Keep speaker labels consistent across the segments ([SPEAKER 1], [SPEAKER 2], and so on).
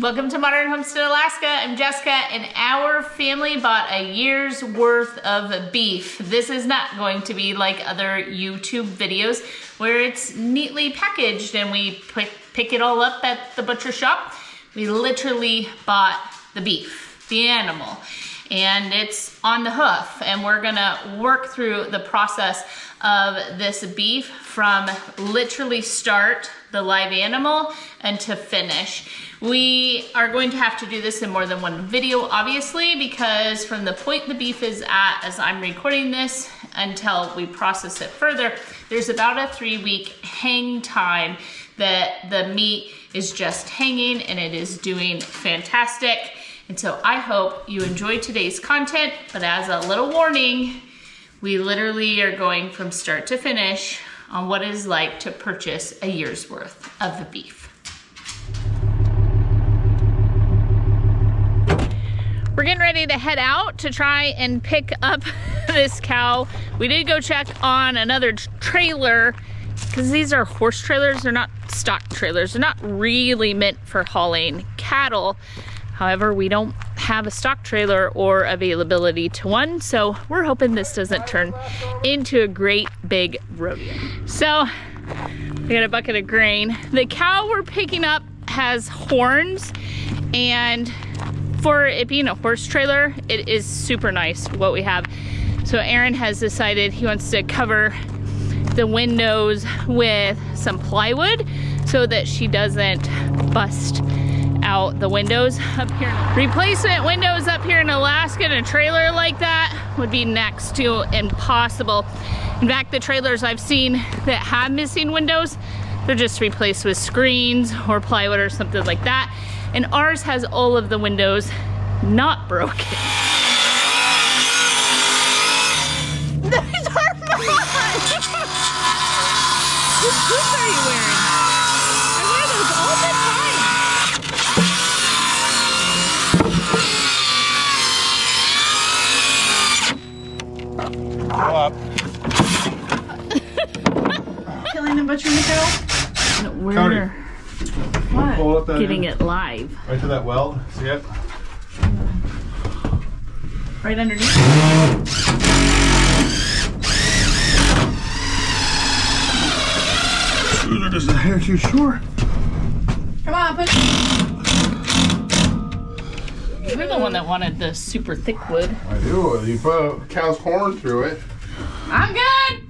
[SPEAKER 1] Welcome to Modern Homestead, Alaska. I'm Jessica, and our family bought a year's worth of beef. This is not going to be like other YouTube videos where it's neatly packaged and we pick it all up at the butcher shop. We literally bought the beef, the animal, and it's on the hoof, and we're gonna work through the process of this beef from literally start the live animal and to finish. We are going to have to do this in more than one video, obviously, because from the point the beef is at as I'm recording this until we process it further, there's about a 3-week hang time that the meat is just hanging, and it is doing fantastic. And so I hope you enjoy today's content, but as a little warning, we literally are going from start to finish on what it is like to purchase a year's worth of the beef. We're getting ready to head out to try and pick up this cow. We did go check on another trailer because these are horse trailers. They're not stock trailers. They're not really meant for hauling cattle. However, we don't have a stock trailer or availability to one, so we're hoping this doesn't turn into a great big rodeo. So, we got a bucket of grain. The cow we're picking up has horns, and for it being a horse trailer, it is super nice what we have. So Aaron has decided he wants to cover the windows with some plywood so that she doesn't bust out the windows up here. Replacement windows up here in Alaska in a trailer like that would be next to impossible. In fact, the trailers I've seen that have missing windows, they're just replaced with screens or plywood or something like that. And ours has all of the windows not broken. Those are mine! Whose boots are you wearing? I wear those all the time.
[SPEAKER 2] Go up. Killing and butchering the cow?
[SPEAKER 1] No, we're
[SPEAKER 2] Cody. What?
[SPEAKER 3] Pull up that
[SPEAKER 1] getting
[SPEAKER 3] end.
[SPEAKER 1] it live.
[SPEAKER 3] Right to that weld. See it?
[SPEAKER 2] Right underneath?
[SPEAKER 3] They're just a hair too short.
[SPEAKER 2] Come on, push.
[SPEAKER 1] You're the one that wanted the super thick wood.
[SPEAKER 3] I do. You put a cow's horn through it.
[SPEAKER 1] I'm good!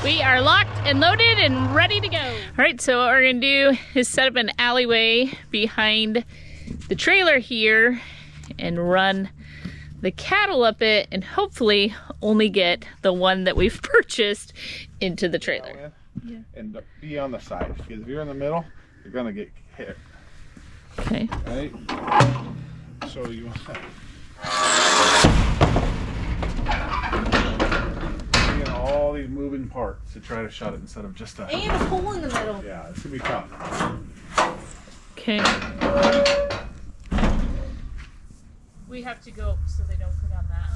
[SPEAKER 1] We are locked and loaded and ready to go. All right, so what we're gonna do is set up an alleyway behind the trailer here and run the cattle up it and hopefully only get the one that we've purchased into the trailer.
[SPEAKER 3] Yeah. And be on the side, because if you're in the middle, you're gonna get hit.
[SPEAKER 1] Okay.
[SPEAKER 3] Right? So you all these moving parts to try to shut it instead of just a...
[SPEAKER 2] And a hole in the middle.
[SPEAKER 3] Yeah, it's gonna be tough.
[SPEAKER 1] Okay. We have to go so they don't go down that.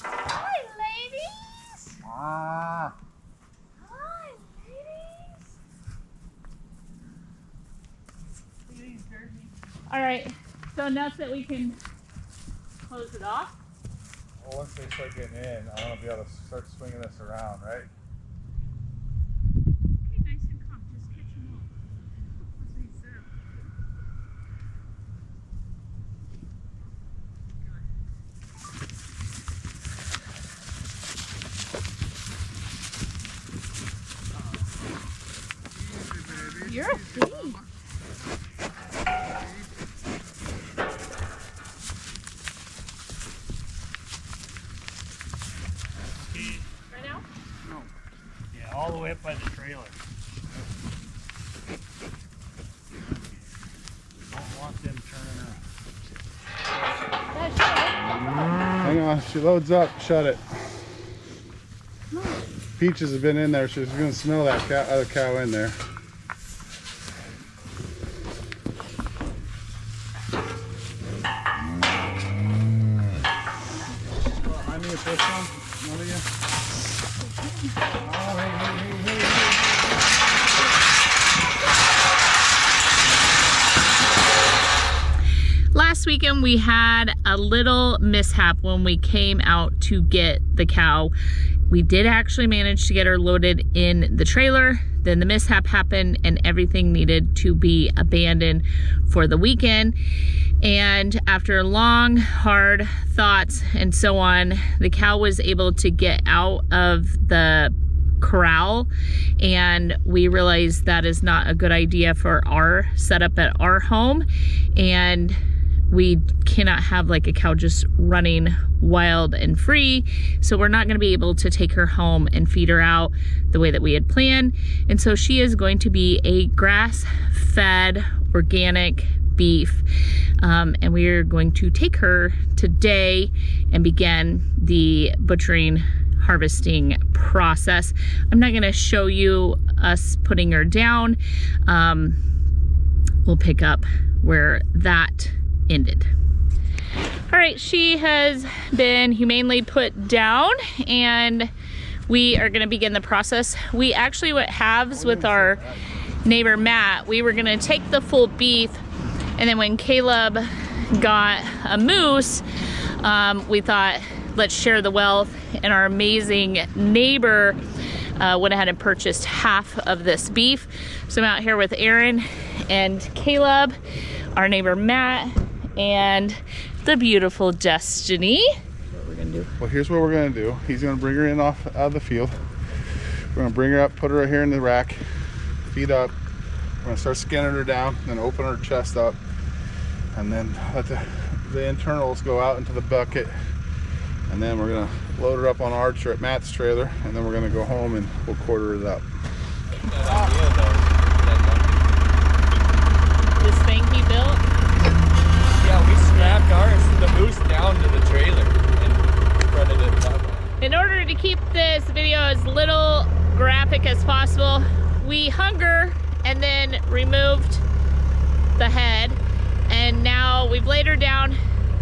[SPEAKER 1] Hi, ladies.
[SPEAKER 3] Ah.
[SPEAKER 1] Hi, ladies. All right. So now that we can close it off.
[SPEAKER 3] Well, once they start getting in, I want to be able to start swinging this around, right?
[SPEAKER 1] Okay, nice and calm. Just catch them all. That's what he said. You're a thief. Right now?
[SPEAKER 4] No. Yeah, all the way up by the trailer. Don't want them turning around.
[SPEAKER 3] Hang on, she loads up, shut it. Peaches have been in there, she's gonna smell that other cow in there. I need this one. What are you? Oh, hey.
[SPEAKER 1] Last weekend we had a little mishap when we came out to get the cow. We did actually manage to get her loaded in the trailer. Then the mishap happened and everything needed to be abandoned for the weekend. And after long, hard thoughts and so on, the cow was able to get out of the corral, and we realized that is not a good idea for our setup at our home. And we cannot have like a cow just running wild and free. So we're not gonna be able to take her home and feed her out the way that we had planned. And so she is going to be a grass-fed organic beef. And we are going to take her today and begin the butchering harvesting process. I'm not gonna show you us putting her down. We'll pick up where that ended. All right, she has been humanely put down and we are gonna begin the process. We actually went halves with our neighbor Matt. We were gonna take the full beef, and then when Caleb got a moose, we thought, let's share the wealth, and our amazing neighbor went ahead and purchased half of this beef. So I'm out here with Aaron and Caleb, our neighbor Matt, and the beautiful Destiny. What we're gonna do?
[SPEAKER 3] Well, here's what we're gonna do. He's gonna bring her in out of the field. We're gonna bring her up, put her right here in the rack, feed up. We're gonna start skinning her down, then open her chest up, and then let the internals go out into the bucket. And then we're gonna load her up on our Matt's trailer, and then we're gonna go home and we'll quarter it up.
[SPEAKER 1] This thing he built?
[SPEAKER 5] Yeah, we strapped ours, the moose, down to the trailer and fronted it that way.
[SPEAKER 1] In order to keep this video as little graphic as possible, we hung her and then removed the head, and now we've laid her down.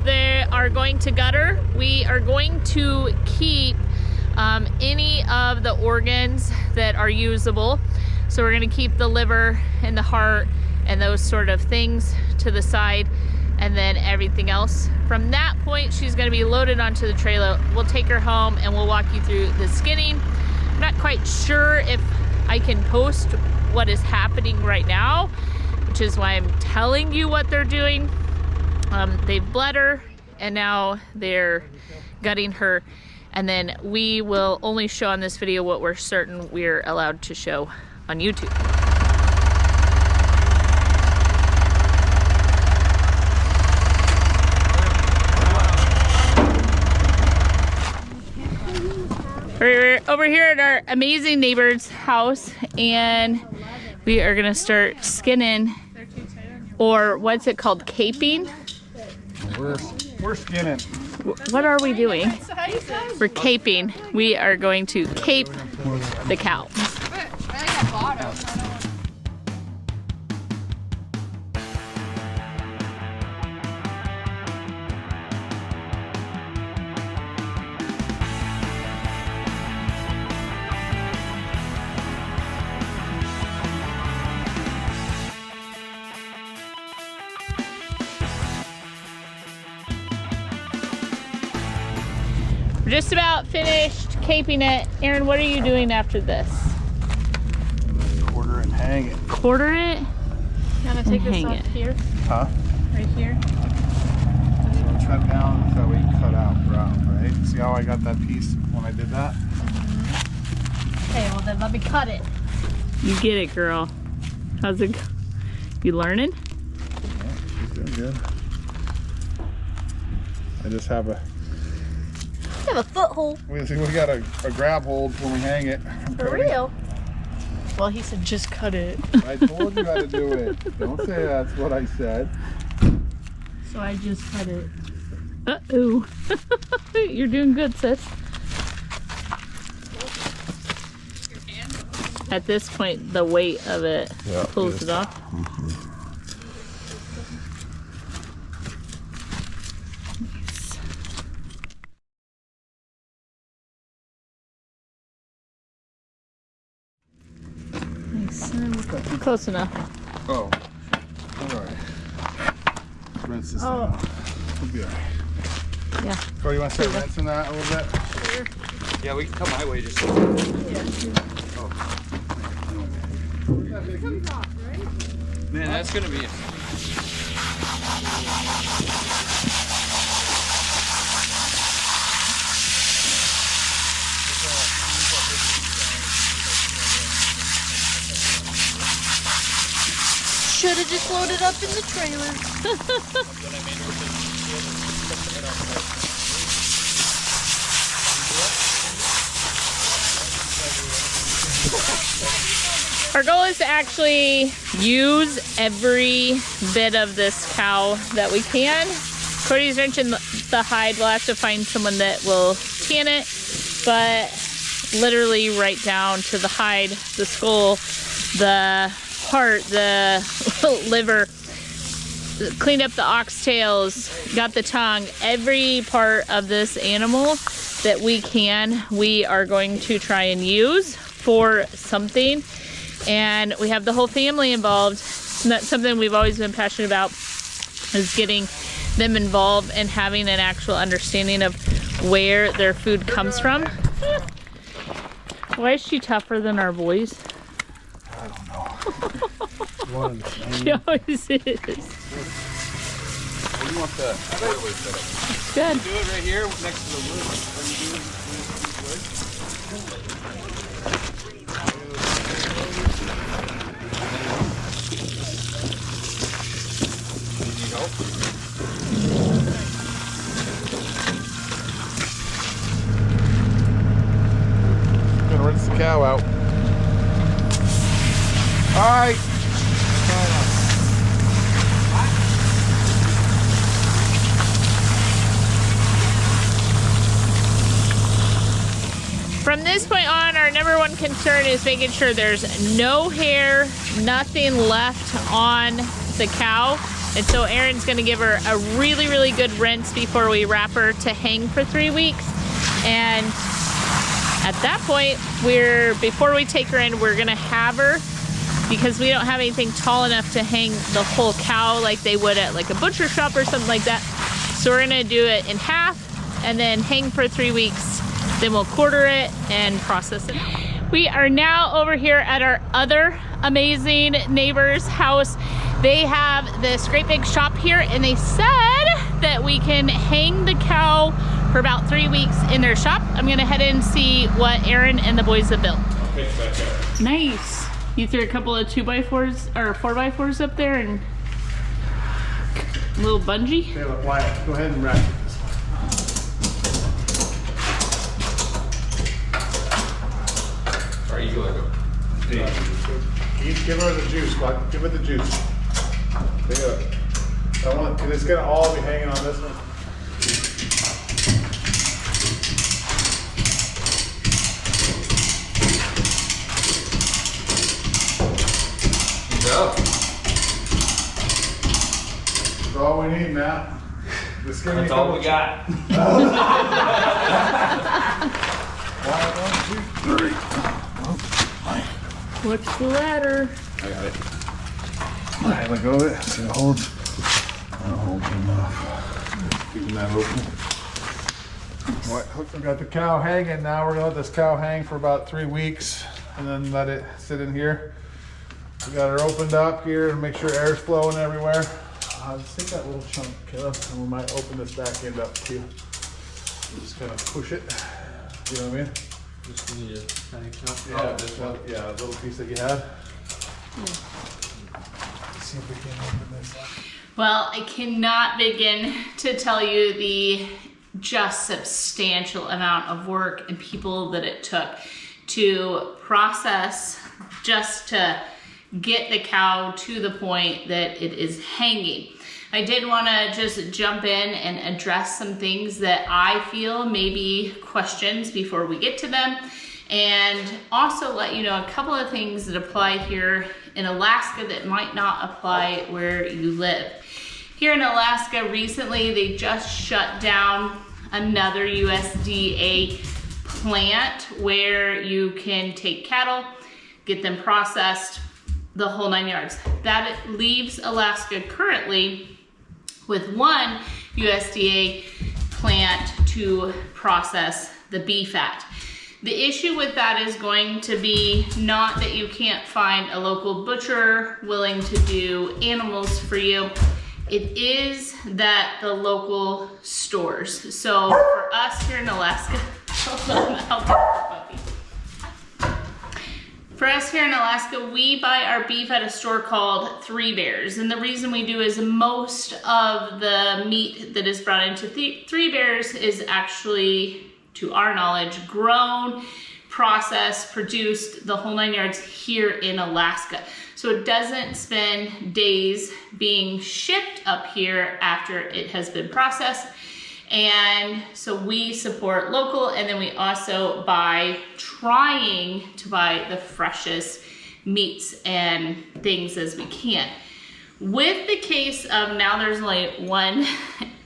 [SPEAKER 1] They are going to gut her. We are going to keep any of the organs that are usable. So we're gonna keep the liver and the heart and those sort of things to the side, and then everything else. From that point, she's gonna be loaded onto the trailer. We'll take her home and we'll walk you through the skinning. I'm not quite sure if I can post what is happening right now, which is why I'm telling you what they're doing. They've bled her and now they're gutting her, and then we will only show on this video what we're certain we're allowed to show on YouTube. We're over here at our amazing neighbor's house, and we are gonna start skinning, or what's it called, caping?
[SPEAKER 3] We're skinning.
[SPEAKER 1] What are we doing? We're caping. We are going to cape the cow. We're just about finished caping it. Aaron, what are you doing after this?
[SPEAKER 3] Quarter and hang it.
[SPEAKER 1] Quarter it?
[SPEAKER 2] You wanna take
[SPEAKER 1] And
[SPEAKER 2] this
[SPEAKER 1] hang
[SPEAKER 2] off
[SPEAKER 1] it.
[SPEAKER 2] here?
[SPEAKER 3] Huh?
[SPEAKER 2] Right here?
[SPEAKER 3] So cut down so we can cut out brown, right? See how I got that piece when I did that?
[SPEAKER 2] Okay, well then let me cut it.
[SPEAKER 1] You get it, girl. How's it go? You learning?
[SPEAKER 3] Yeah, she's doing good. I just have a
[SPEAKER 2] You have a foothold.
[SPEAKER 3] we got a grab hold when we hang it.
[SPEAKER 2] For real? Well, he said just cut it.
[SPEAKER 3] I told you how to do it. Don't say that's what I said.
[SPEAKER 2] So I just cut it.
[SPEAKER 1] Uh-oh. You're doing good, sis. At this point, the weight of it pulls it off. Nice. Close enough.
[SPEAKER 3] Oh, all right. Rinse this thing
[SPEAKER 1] Oh.
[SPEAKER 3] off. We'll be all right.
[SPEAKER 1] Yeah.
[SPEAKER 3] Corey, you want to start rinsing that a little bit?
[SPEAKER 1] Sure.
[SPEAKER 5] Yeah, we can come my way just.
[SPEAKER 1] Yeah.
[SPEAKER 5] Man, that's gonna be.
[SPEAKER 1] Should have just loaded up in the trailer. Our goal is to actually use every bit of this cow that we can. Cody's wrenching the hide. We'll have to find someone that will tan it, but literally right down to the hide, the skull, the heart, the liver, cleaned up the oxtails, got the tongue, every part of this animal that we are going to try and use for something. And we have the whole family involved, and that's something we've always been passionate about, is getting them involved and having an actual understanding of where their food comes from. Why is she tougher than our boys?
[SPEAKER 3] I don't know.
[SPEAKER 1] She always is.
[SPEAKER 3] What do you want the boiler set up?
[SPEAKER 1] Good.
[SPEAKER 5] Do it right here next to the wood. Need help?
[SPEAKER 3] Gonna rinse the cow out. All right.
[SPEAKER 1] From this point on, our number one concern is making sure there's no hair, nothing left on the cow. And so Aaron's gonna give her a really, really good rinse before we wrap her to hang for 3 weeks. And at that point, before we take her in, we're gonna have her, because we don't have anything tall enough to hang the whole cow like they would at like a butcher shop or something like that. So we're gonna do it in half and then hang for 3 weeks. Then we'll quarter it and process it. We are now over here at our other amazing neighbor's house. They have this great big shop here, and they said that we can hang the cow for about 3 weeks in their shop. I'm gonna head in and see what Aaron and the boys have built. Nice. You threw a couple of 2x4s or 4x4s up there and a little bungee.
[SPEAKER 3] Okay, look, Wyatt, go ahead and wrap it this way.
[SPEAKER 5] All right, you go.
[SPEAKER 3] Give her the juice, bud. Give her the juice. Take it up. It's gonna all be hanging on this one.
[SPEAKER 5] Go.
[SPEAKER 3] That's all we need, Matt.
[SPEAKER 5] That's all we got.
[SPEAKER 3] 1, 2, 3.
[SPEAKER 1] What's the ladder?
[SPEAKER 3] I got it. All right, let go of it. See it holds. That'll hold enough. Keeping that open. What? We got the cow hanging now. We're gonna let this cow hang for about 3 weeks and then let it sit in here. We got her opened up here to make sure air's flowing everywhere. Just take that little chunk, Kayla, and we might open this back end up too. Just kind of push it. You know what I mean?
[SPEAKER 5] Just need a tiny chunk.
[SPEAKER 3] Yeah, this one. Yeah, a little piece that you had. Let's see if we can open this up.
[SPEAKER 1] Well, I cannot begin to tell you the just substantial amount of work and people that it took to process just to get the cow to the point that it is hanging. I did want to just jump in and address some things that I feel may be questions before we get to them, and also let you know a couple of things that apply here in Alaska that might not apply where you live. Here in Alaska recently, they just shut down another USDA plant where you can take cattle, get them processed, the whole 9 yards. That leaves Alaska currently with one USDA plant to process the beef fat. The issue with that is going to be not that you can't find a local butcher willing to do animals for you. It is that the local stores. So for us here in Alaska, for us here in Alaska, we buy our beef at a store called Three Bears. And the reason we do is most of the meat that is brought into Three Bears is actually, to our knowledge, grown, processed, produced, the whole 9 yards here in Alaska. So it doesn't spend days being shipped up here after it has been processed. And so we support local, and then we also trying to buy the freshest meats and things as we can. With the case of now there's only one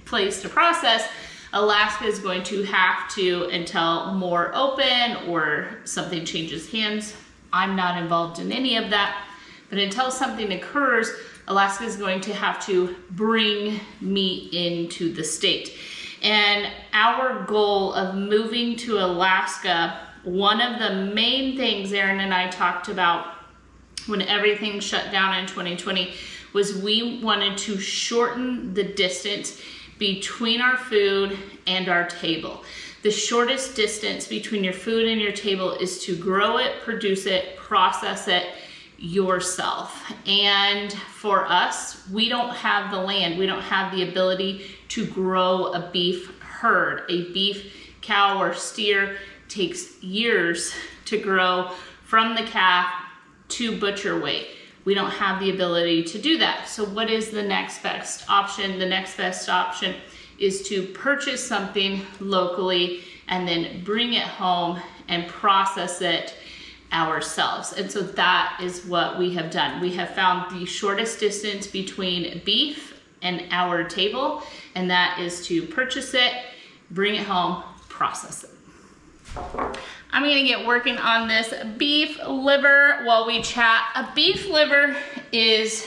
[SPEAKER 1] place to process, Alaska is going to have to, until more open or something changes hands, I'm not involved in any of that, but until something occurs, Alaska is going to have to bring meat into the state. And our goal of moving to Alaska, one of the main things Aaron and I talked about when everything shut down in 2020 was we wanted to shorten the distance between our food and our table. The shortest distance between your food and your table is to grow it, produce it, process it yourself. And for us, we don't have the land. We don't have the ability to grow a beef herd. A beef cow or steer takes years to grow from the calf to butcher weight. We don't have the ability to do that. So what is the next best option? The next best option is to purchase something locally and then bring it home and process it ourselves. And so that is what we have done. We have found the shortest distance between beef and our table, and that is to purchase it, bring it home, process it. I'm gonna get working on this beef liver while we chat. A beef liver is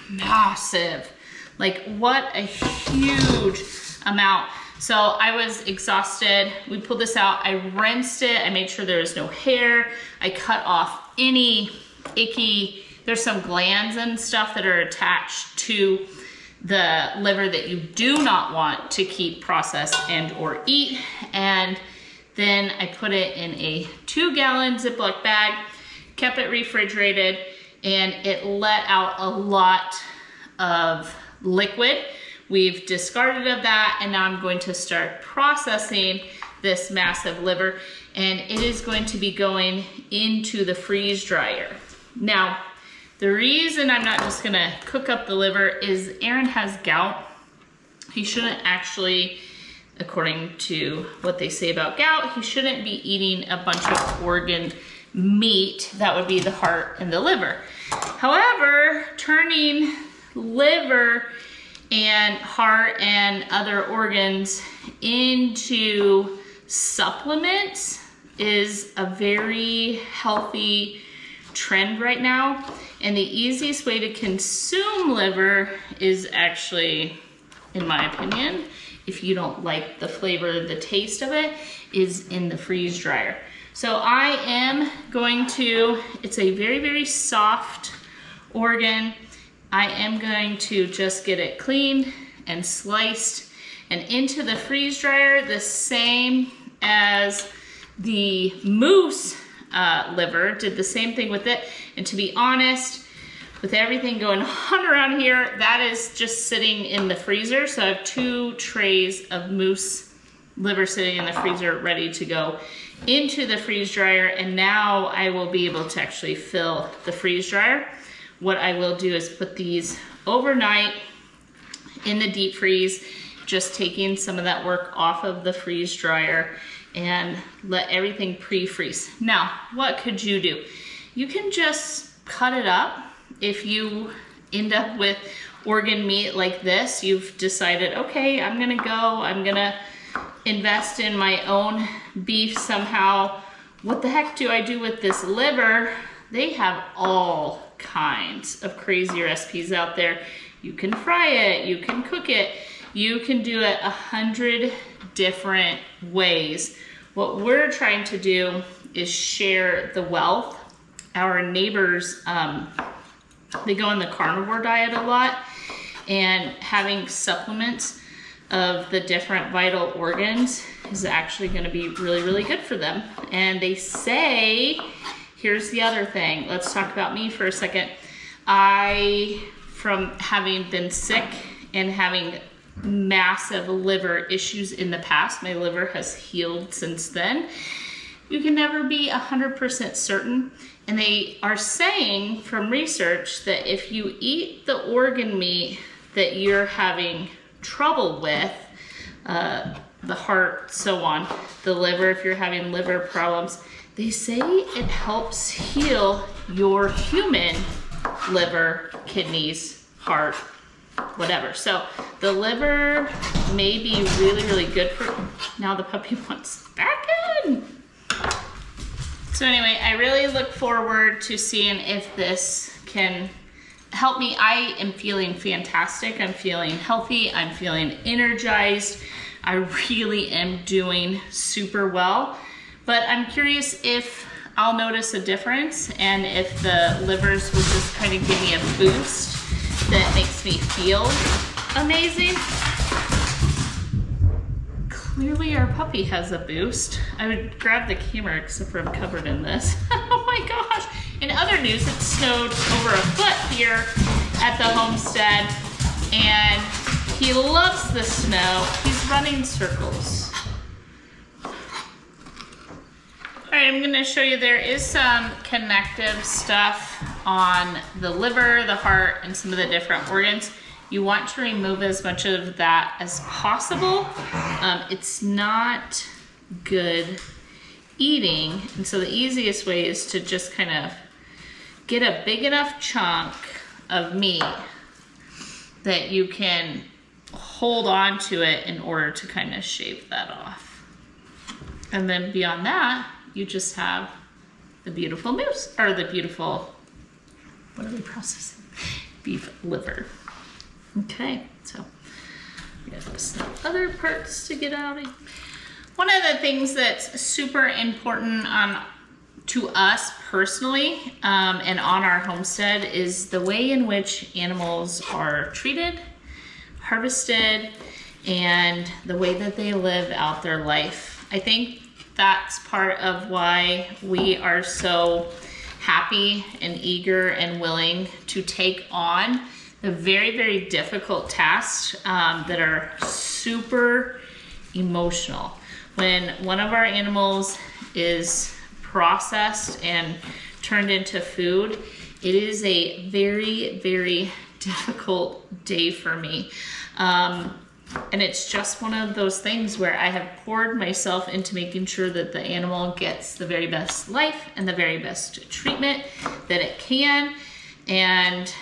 [SPEAKER 1] massive. Like, what a huge amount. So I was exhausted. We pulled this out, I rinsed it, I made sure there was no hair. I cut off any icky, there's some glands and stuff that are attached to the liver that you do not want to keep, process, and or eat. And then I put it in a 2-gallon Ziploc bag, kept it refrigerated, and it let out a lot of liquid. We've discarded of that, and now I'm going to start processing this massive liver, and it is going to be going into the freeze dryer. Now, the reason I'm not just gonna cook up the liver is Aaron has gout. He shouldn't actually, according to what they say about gout, he shouldn't be eating a bunch of organ meat. That would be the heart and the liver. However, turning liver and heart and other organs into supplements is a very healthy trend right now. And the easiest way to consume liver is actually, in my opinion, if you don't like the flavor, the taste of it, is in the freeze dryer. So I am going to, it's a very, very soft organ. I am going to just get it cleaned and sliced and into the freeze dryer, the same as the moose liver, did the same thing with it. And to be honest, with everything going on around here, that is just sitting in the freezer. So I have 2 trays of moose liver sitting in the freezer ready to go into the freeze dryer. And now I will be able to actually fill the freeze dryer. What I will do is put these overnight in the deep freeze, just taking some of that work off of the freeze dryer and let everything pre-freeze. Now, what could you do? You can just cut it up. If you end up with organ meat like this, you've decided, okay, I'm gonna invest in my own beef somehow. What the heck do I do with this liver? They have all kinds of crazy recipes out there. You can fry it, you can cook it, you can do it 100 different ways. What we're trying to do is share the wealth. Our neighbors, they go on the carnivore diet a lot, and having supplements of the different vital organs is actually going to be really, really good for them. And they say, here's the other thing. Let's talk about me for a second. From having been sick and having massive liver issues in the past, my liver has healed since then. You can never be 100% certain. And they are saying from research that if you eat the organ meat that you're having trouble with, the heart, so on, the liver, if you're having liver problems, they say it helps heal your human liver, kidneys, heart, whatever. So the liver may be really, really good for, now the puppy wants back in. So anyway, I really look forward to seeing if this can help me. I am feeling fantastic. I'm feeling healthy. I'm feeling energized. I really am doing super well. But I'm curious if I'll notice a difference and if the livers will just kind of give me a boost that makes me feel amazing. Clearly our puppy has a boost. I would grab the camera except for I'm covered in this. Oh my gosh. In other news, it snowed over a foot here at the homestead and he loves the snow. He's running circles. All right, I'm gonna show you there is some connective stuff on the liver, the heart, and some of the different organs. You want to remove as much of that as possible. It's not good eating, and so the easiest way is to just kind of get a big enough chunk of meat that you can hold on to it in order to kind of shave that off. And then beyond that, you just have the beautiful moose, or the beautiful, what are we processing? Beef liver. Okay, so we have some other parts to get out of. One of the things that's super important to us personally and on our homestead is the way in which animals are treated, harvested, and the way that they live out their life. I think that's part of why we are so happy and eager and willing to take on the very, very difficult tasks that are super emotional. When one of our animals is processed and turned into food, it is a very, very difficult day for me. And it's just one of those things where I have poured myself into making sure that the animal gets the very best life and the very best treatment that it can. And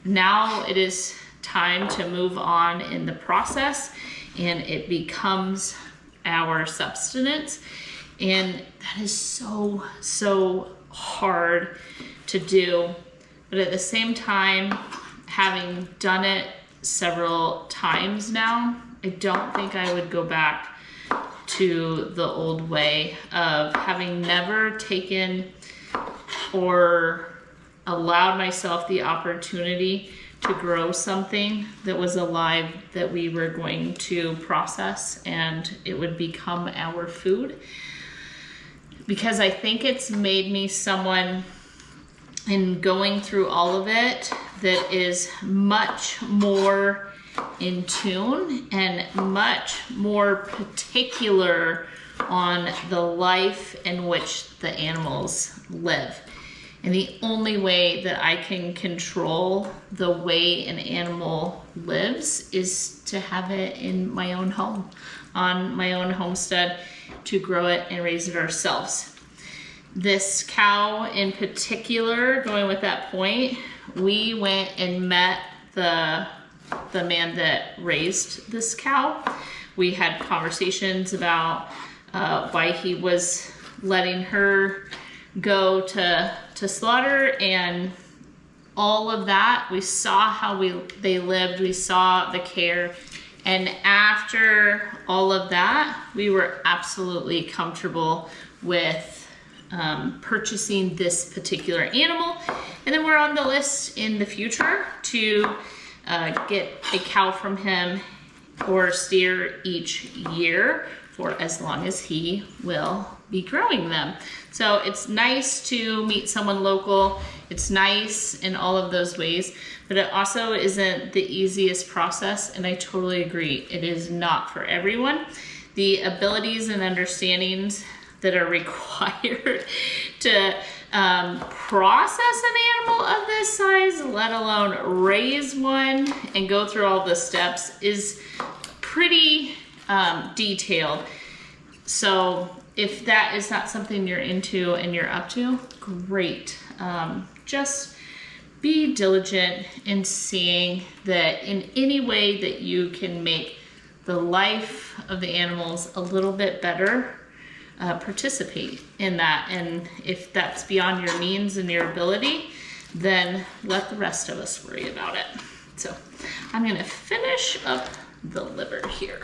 [SPEAKER 1] now it is time to move on in the process and it becomes our subsistence. And that is so, so hard to do. But at the same time, having done it several times now, I don't think I would go back to the old way of having never taken or allowed myself the opportunity to grow something that was alive that we were going to process and it would become our food. Because I think it's made me someone, in going through all of it, that is much more in tune and much more particular on the life in which the animals live. And the only way that I can control the way an animal lives is to have it in my own home, on my own homestead, to grow it and raise it ourselves. This cow in particular, going with that point, we went and met the man that raised this cow. We had conversations about why he was letting her go to slaughter and all of that. We saw how they lived, we saw the care. And after all of that, we were absolutely comfortable with purchasing this particular animal. And then we're on the list in the future to get a cow from him or steer each year for as long as he will be growing them. So it's nice to meet someone local. It's nice in all of those ways, but it also isn't the easiest process. And I totally agree. It is not for everyone. The abilities and understandings that are required to process an animal of this size, let alone raise one and go through all the steps, is pretty detailed. So if that is not something you're into and you're up to, great. Just be diligent in seeing that in any way that you can make the life of the animals a little bit better, participate in that. And if that's beyond your means and your ability, then let the rest of us worry about it. So I'm gonna finish up the liver here.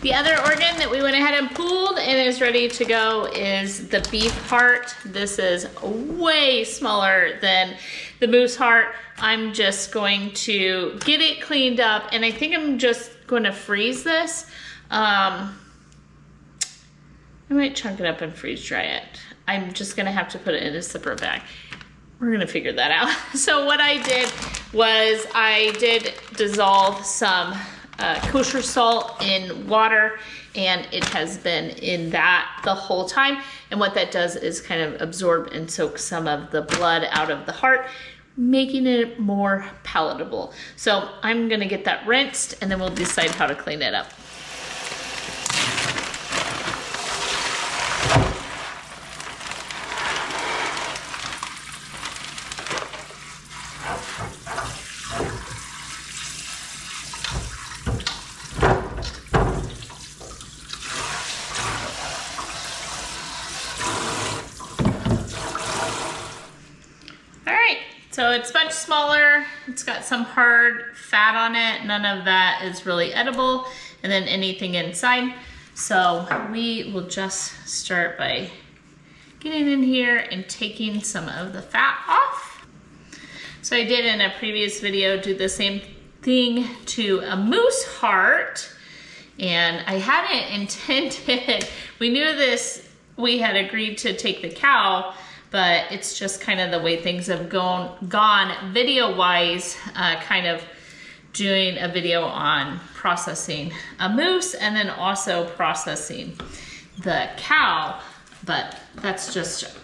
[SPEAKER 1] The other organ that we went ahead and pulled and is ready to go is the beef heart. This is way smaller than the moose heart. I'm just going to get it cleaned up, and I think I'm just going to freeze this. I might chunk it up and freeze dry it. I'm just gonna have to put it in a zipper bag. We're gonna figure that out. So what I did was I did dissolve some kosher salt in water, and it has been in that the whole time. And what that does is kind of absorb and soak some of the blood out of the heart, making it more palatable. So I'm gonna get that rinsed, and then we'll decide how to clean it up. So it's much smaller, it's got some hard fat on it, none of that is really edible, and then anything inside. So we will just start by getting in here and taking some of the fat off. So I did in a previous video do the same thing to a moose heart, and I hadn't intended, we knew this, we had agreed to take the cow, but it's just kind of the way things have gone video-wise, kind of doing a video on processing a moose and then also processing the cow. But that's just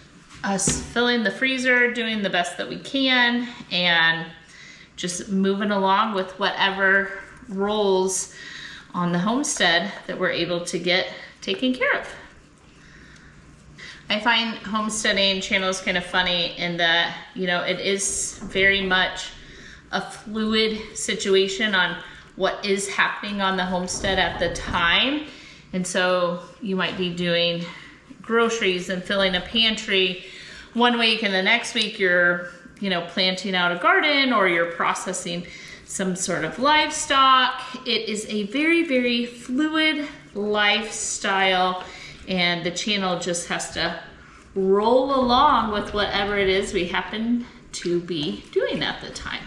[SPEAKER 1] us filling the freezer, doing the best that we can, and just moving along with whatever rolls on the homestead that we're able to get taken care of. I find homesteading channels kind of funny in that, you know, it is very much a fluid situation on what is happening on the homestead at the time. And so you might be doing groceries and filling a pantry one week, and the next week you're, you know, planting out a garden, or you're processing some sort of livestock. It is a very, very fluid lifestyle, and the channel just has to roll along with whatever it is we happen to be doing at the time.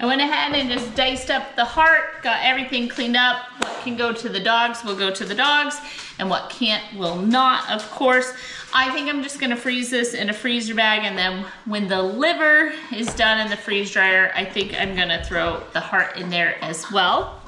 [SPEAKER 1] I went ahead and just diced up the heart, got everything cleaned up. What can go to the dogs will go to the dogs, and what can't will not, of course. I think I'm just gonna freeze this in a freezer bag, and then when the liver is done in the freeze dryer, I think I'm gonna throw the heart in there as well.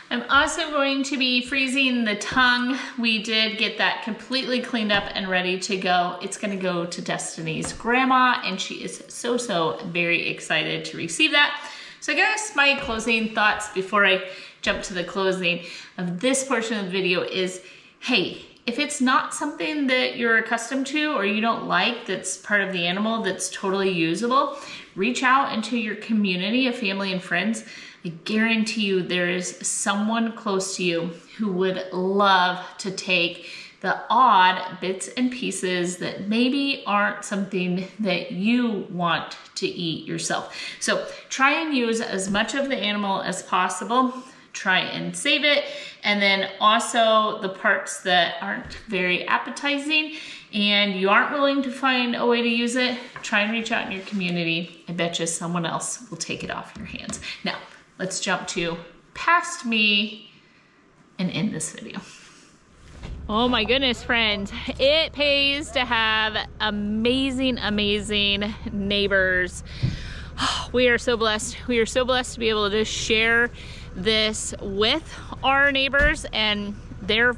[SPEAKER 1] I'm also going to be freezing the tongue. We did get that completely cleaned up and ready to go. It's gonna go to Destiny's grandma, and she is so very excited to receive that. So I guess my closing thoughts before I jump to the closing of this portion of the video is, hey, if it's not something that you're accustomed to or you don't like that's part of the animal that's totally usable, reach out into your community of family and friends. I guarantee you there is someone close to you who would love to take the odd bits and pieces that maybe aren't something that you want to eat yourself. So try and use as much of the animal as possible. Try and save it. And then also the parts that aren't very appetizing and you aren't willing to find a way to use it, try and reach out in your community. I bet you someone else will take it off your hands. Now, let's jump to past me and end this video. Oh my goodness, friends. It pays to have amazing, amazing neighbors. We are so blessed. We are so blessed to be able to share this with our neighbors, and they're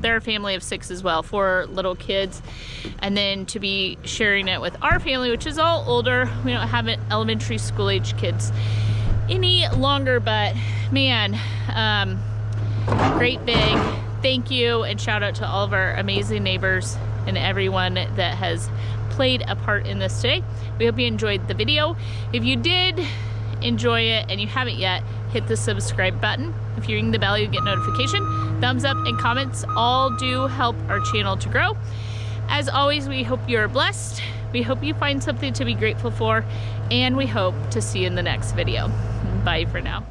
[SPEAKER 1] a family of 6 as well, 4 little kids, and then to be sharing it with our family, which is all older. We don't have elementary school age kids any longer, but man, great big thank you and shout out to all of our amazing neighbors and everyone that has played a part in this today. We hope you enjoyed the video. If you did enjoy it and you haven't yet, hit the subscribe button. If you ring the bell, you get notification. Thumbs up and comments all do help our channel to grow. As always, we hope you're blessed. We hope you find something to be grateful for, and we hope to see you in the next video. Bye for now.